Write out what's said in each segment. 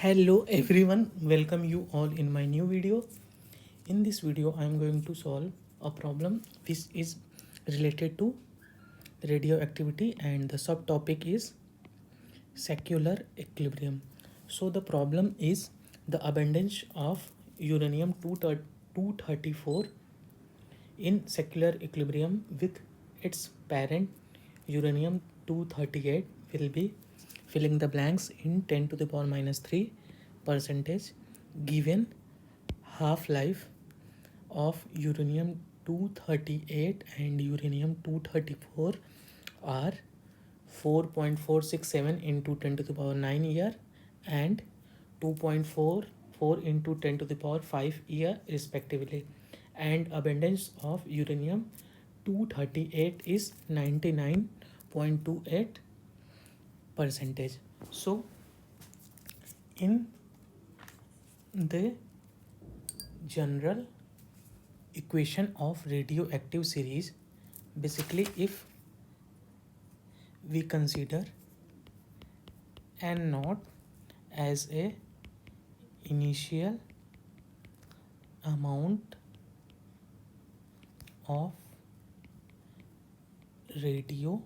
Hello everyone, welcome you all in my new video. In this video I am going to solve a problem which is related to radioactivity and the subtopic is secular equilibrium. So the problem is the abundance of uranium 234 in secular equilibrium with its parent uranium 238 will be filling the blanks in 10 to the power minus 3 percentage given half-life of uranium 238 and uranium 234 are 4.467 into 10 to the power 9 year and 2.44 into 10 to the power 5 year respectively, and abundance of uranium 238 is 99.28 percentage. So in the general equation of radioactive series, basically if we consider n naught as a initial amount of radioactive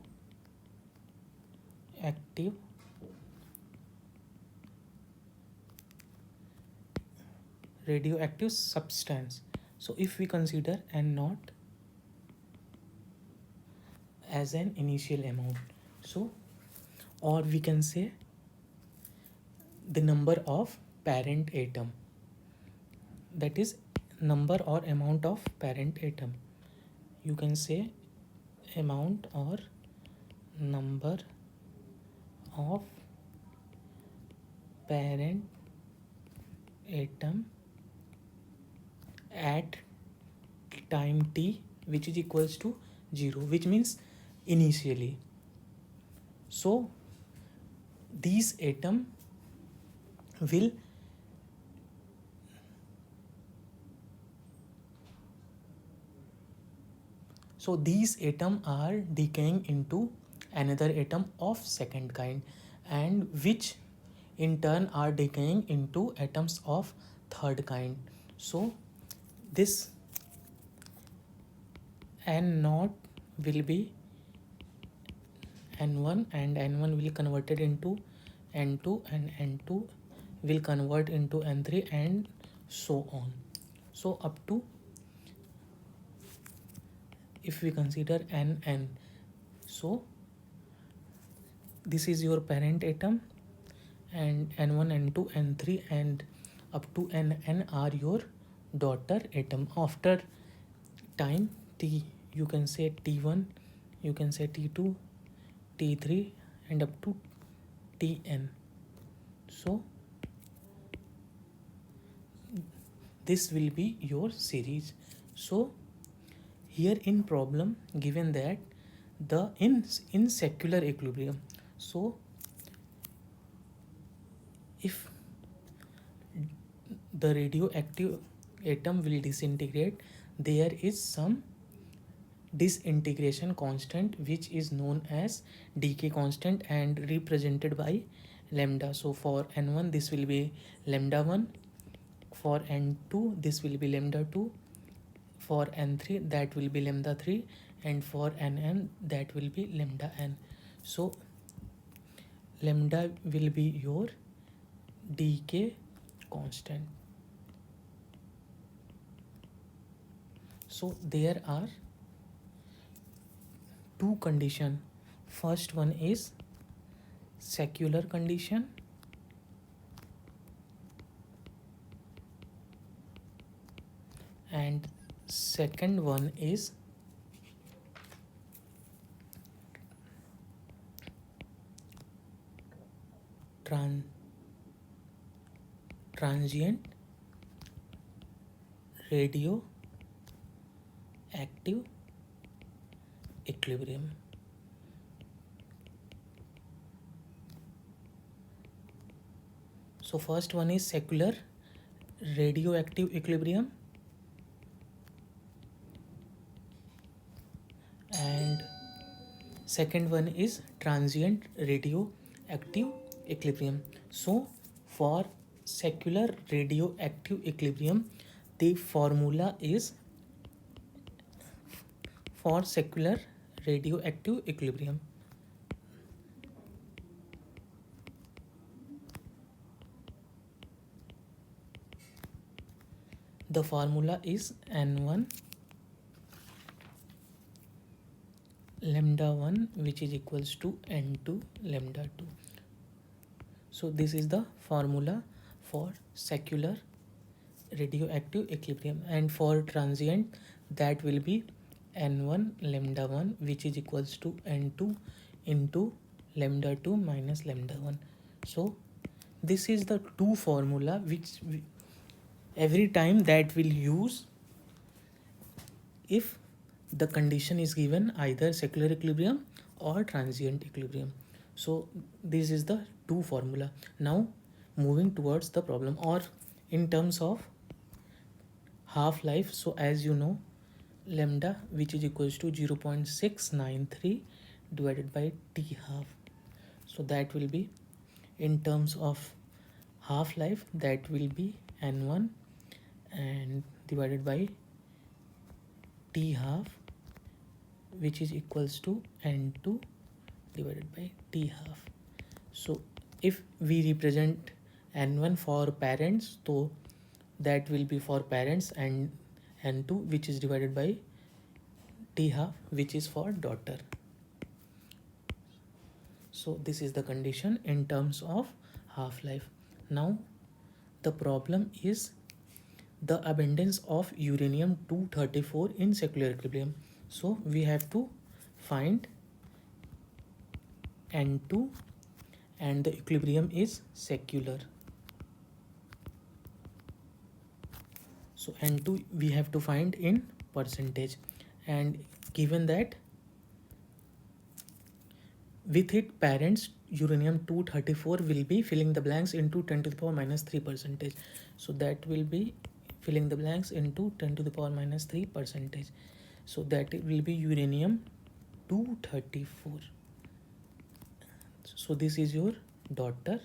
substance. So if we consider n naught as an initial amount, so or we can say the number of parent atom, that is number or amount of parent atom, you can say amount or number of parent atom at time t which is equals to 0, which means initially. So these atom will these atom are decaying into another atom of second kind, and which in turn are decaying into atoms of third kind. So this n naught will be n1 and n1 will converted into n2 and n2 will convert into n3 and so on. So up to, if we consider nn, so this is your parent atom and n1 n2 n3 and up to nn are your daughter atom. After time t, you can say t1, you can say t2, t3 and up to tn. So this will be your series. So here in problem given that the in secular equilibrium, so if the radioactive atom will disintegrate, there is some disintegration constant which is known as decay constant and represented by lambda. So for n1 this will be lambda 1, for n2 this will be lambda 2, for n3 that will be lambda 3, and for nn that will be lambda n. So lambda will be your decay constant. So there are two condition. First one is secular condition and second one is transient radioactive equilibrium. So first one is secular radioactive equilibrium and second one is transient radioactive equilibrium. So for secular radioactive equilibrium, the formula is for secular radioactive equilibrium. The formula is N1 lambda 1 which is equals to N2 lambda 2. So this is the formula for secular radioactive equilibrium, and for transient that will be N1 lambda 1 which is equals to N2 into lambda 2 minus lambda 1. So this is the two formula which every time that will use if the condition is given either secular equilibrium or transient equilibrium. So this is the two formula. Now moving towards the problem, or in terms of half-life. So as you know, lambda which is equals to 0.693 divided by t half. So that will be, in terms of half-life, that will be N1 and divided by t half which is equals to N2 divided by t half. So if we represent N1 for parents, so that will be for parents, and N2 which is divided by t half which is for daughter. So this is the condition in terms of half-life. Now the problem is the abundance of uranium-234 in secular equilibrium. So we have to find N2 and the equilibrium is secular. So N2 we have to find in percentage, and given that with it parents uranium-234 will be filling the blanks into 10 to the power minus 3 percentage. So that will be filling the blanks into 10 to the power minus 3 percentage. So that will be uranium-234. So this is your daughter,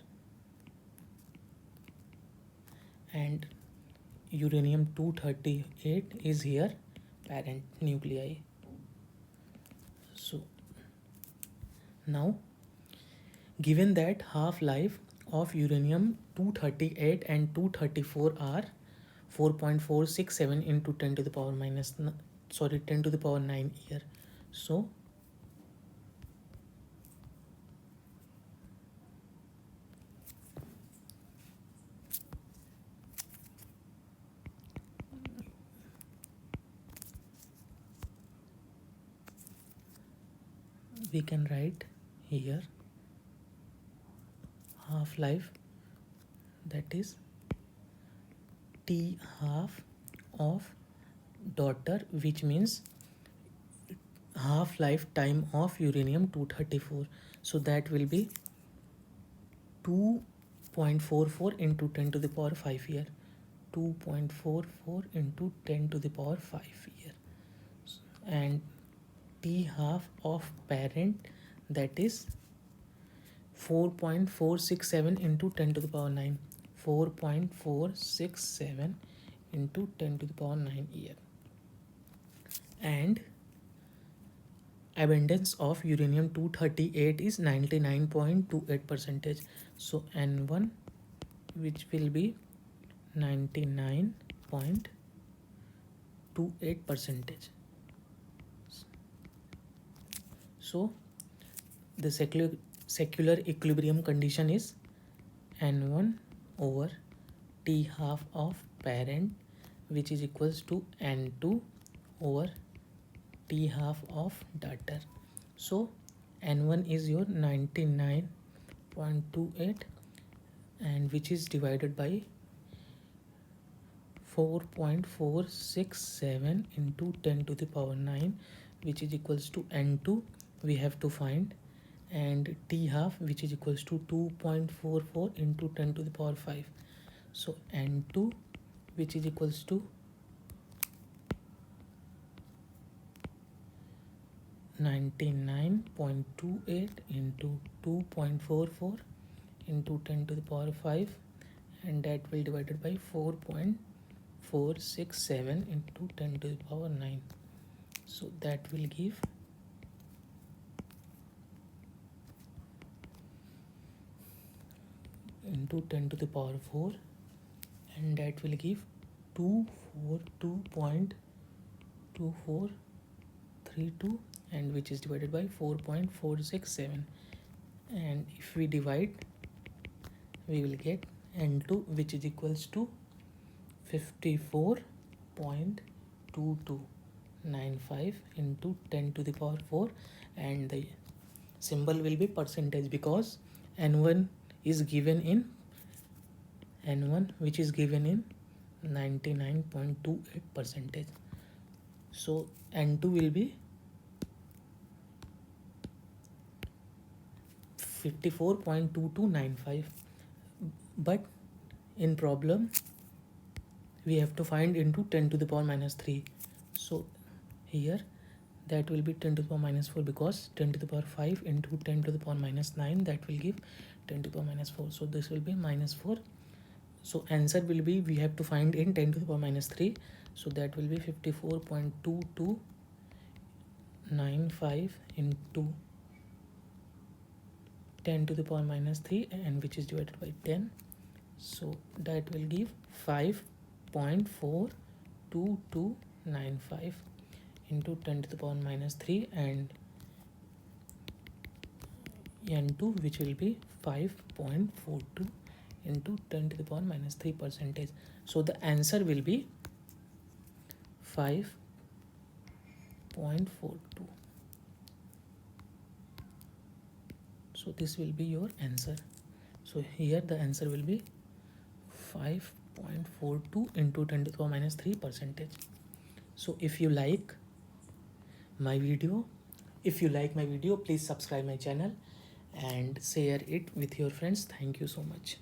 and uranium-238 is here parent nuclei. So now given that half-life of uranium-238 and 234 are 4.467 into 10 to the power minus 10 to the power 9 here. So we can write here half-life, that is t half of daughter, which means half-life time of uranium-234. So that will be 2.44 into 10 to the power 5 here, 2.44 into 10 to the power 5 here, and t half of parent, that is 4.467 into 10 to the power 9, 4.467 into 10 to the power 9 here, and abundance of uranium-238 is 99.28 percentage. So N1 which will be 99.28 percentage. So the secular equilibrium condition is N1 over t half of parent which is equals to N2 over t half of daughter. So N1 is your 99.28 and which is divided by 4.467 into 10 to the power 9 which is equals to N2 we have to find, and t half which is equals to 2.44 into 10 to the power 5. So N2 which is equals to 99.28 into 2.44 into 10 to the power 5, and that will divided by 4.467 into 10 to the power 9. So that will give into 10 to the power 4, and that will give 242.2432, and which is divided by 4.467, and if we divide we will get N2, which is equals to 54.2295 into 10 to the power 4, and the symbol will be percentage because N1 is given in N1 which is given in 99.28%. So N2 will be 54.2295, but in problem we have to find into 10 to the power minus 3. So here that will be 10 to the power minus 4, because 10 to the power 5 into 10 to the power minus 9, that will give 10 to the power minus 4. So this will be minus 4. So answer will be, we have to find in 10 to the power minus 3. So that will be 54.2295 into 10 to the power minus 3, and which is divided by 10. So that will give 5.42295 into 10 to the power minus 3, and N2, which will be 5.42 into 10 to the power minus 3%. So the answer will be 5.42. So this will be your answer. So here the answer will be 5.42 into 10 to the power minus 3%. So if you like my video, please subscribe my channel and share it with your friends. Thank you so much.